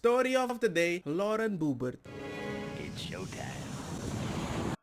Story of the day, Lauren Boebert. It's showtime.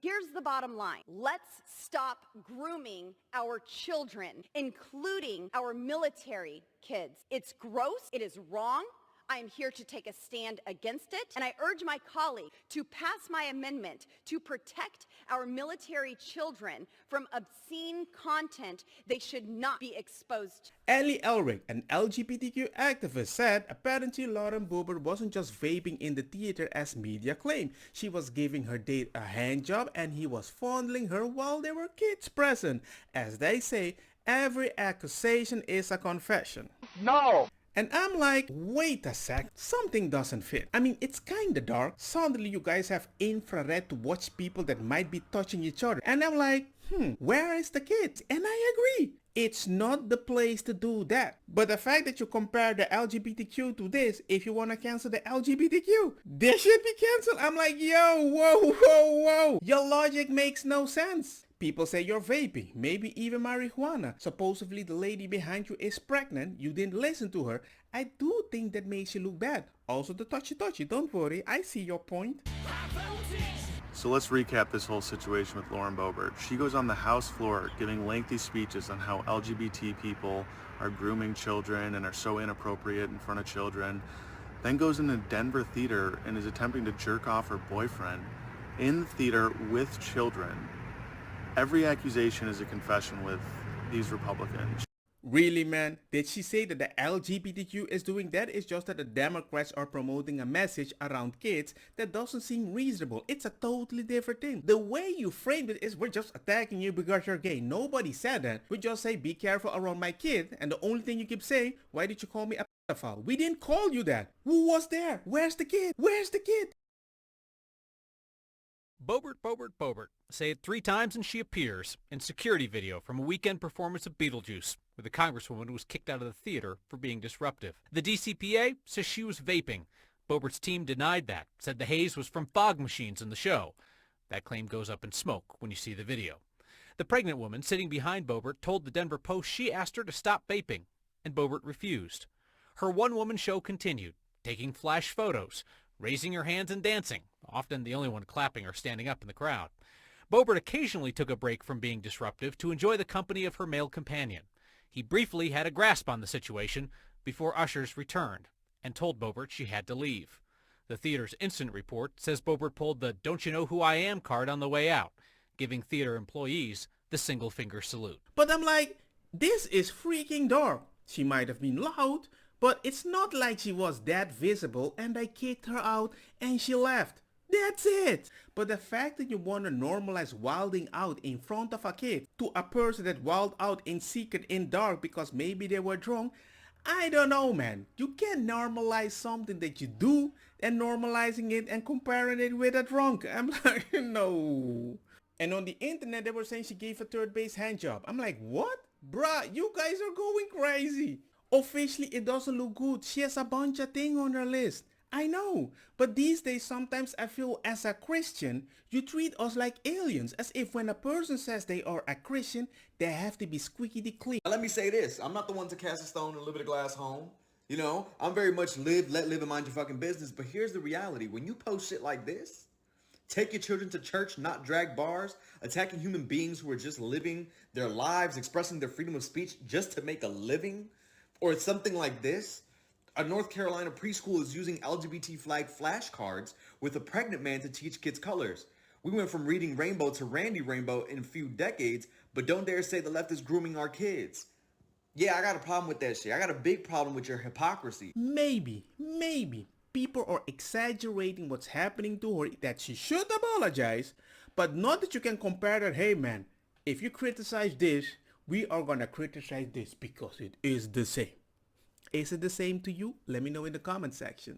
Here's the bottom line. Let's stop grooming our children, including our military kids. It's gross. It is wrong. I am here to take a stand against it, and I urge my colleague to pass my amendment to protect our military children from obscene content they should not be exposed to. Ellie Elric, an LGBTQ activist, said apparently Lauren Boebert wasn't just vaping in the theater as media claimed. She was giving her date a handjob and he was fondling her while there were kids present. As they say, every accusation is a confession. No! And I'm like, wait a sec, something doesn't fit. I mean, it's kinda dark. Suddenly you guys have infrared to watch people that might be touching each other. And I'm like, where is the kids? And I agree. It's not the place to do that. But the fact that you compare the LGBTQ to this, if you want to cancel the LGBTQ, this should be canceled. I'm like, yo, whoa, whoa, whoa. Your logic makes no sense. People say you're vaping, maybe even marijuana. Supposedly the lady behind you is pregnant, you didn't listen to her. I do think that makes you look bad. Also the touchy, don't worry, I see your point. So let's recap this whole situation with Lauren Boebert. She goes on the House floor giving lengthy speeches on how LGBT people are grooming children and are so inappropriate in front of children. Then goes into Denver theater and is attempting to jerk off her boyfriend in the theater with children. Every accusation is a confession with these Republicans. Really, man? Did she say that the LGBTQ is doing that? It's just that the Democrats are promoting a message around kids that doesn't seem reasonable. It's a totally different thing. The way you framed it is we're just attacking you because you're gay. Nobody said that. We just say be careful around my kid, and the only thing you keep saying, why did you call me a pedophile? We didn't call you that. Who was there? Where's the kid? Where's the kid? Boebert. Say it 3 times and she appears in security video from a weekend performance of Beetlejuice, where the congresswoman was kicked out of the theater for being disruptive. The DCPA says she was vaping. Boebert's team denied that, said the haze was from fog machines in the show. That claim goes up in smoke when you see the video. The pregnant woman sitting behind Boebert told the Denver Post she asked her to stop vaping, and Boebert refused. Her one-woman show continued, taking flash photos, raising her hands and dancing, often the only one clapping or standing up in the crowd. Boebert occasionally took a break from being disruptive to enjoy the company of her male companion. He briefly had a grasp on the situation before ushers returned and told Boebert she had to leave. The theater's incident report says Boebert pulled the "Don't you know who I am" card on the way out, giving theater employees the single finger salute. But I'm like, this is freaking dark. She might have been loud, but it's not like she was that visible and I kicked her out and she left. That's it. But the fact that you want to normalize wilding out in front of a kid to a person that wild out in secret in dark because maybe they were drunk, I don't know, man. You can't normalize something that you do and normalizing it and comparing it with a drunk. I'm like, no. And on the internet they were saying she gave a third base handjob. I'm like, what? Bruh, you guys are going crazy. Officially it doesn't look good. She has a bunch of things on her list. I know, but these days sometimes I feel as a Christian, you treat us like aliens, as if when a person says they are a Christian, they have to be squeaky clean. Let me say this, I'm not the one to cast a stone and live in a glass home. You know, I'm very much let live and mind your fucking business, but here's the reality. When you post shit like this, take your children to church, not drag bars, attacking human beings who are just living their lives, expressing their freedom of speech just to make a living, or something like this. A North Carolina preschool is using LGBT flag flashcards with a pregnant man to teach kids colors. We went from reading Rainbow to Randy Rainbow in a few decades, but don't dare say the left is grooming our kids. Yeah, I got a problem with that shit. I got a big problem with your hypocrisy. Maybe people are exaggerating what's happening to her, that she should apologize, but not that you can compare that, hey man, if you criticize this, we are gonna criticize this because it is the same. Is it the same to you? Let me know in the comment section.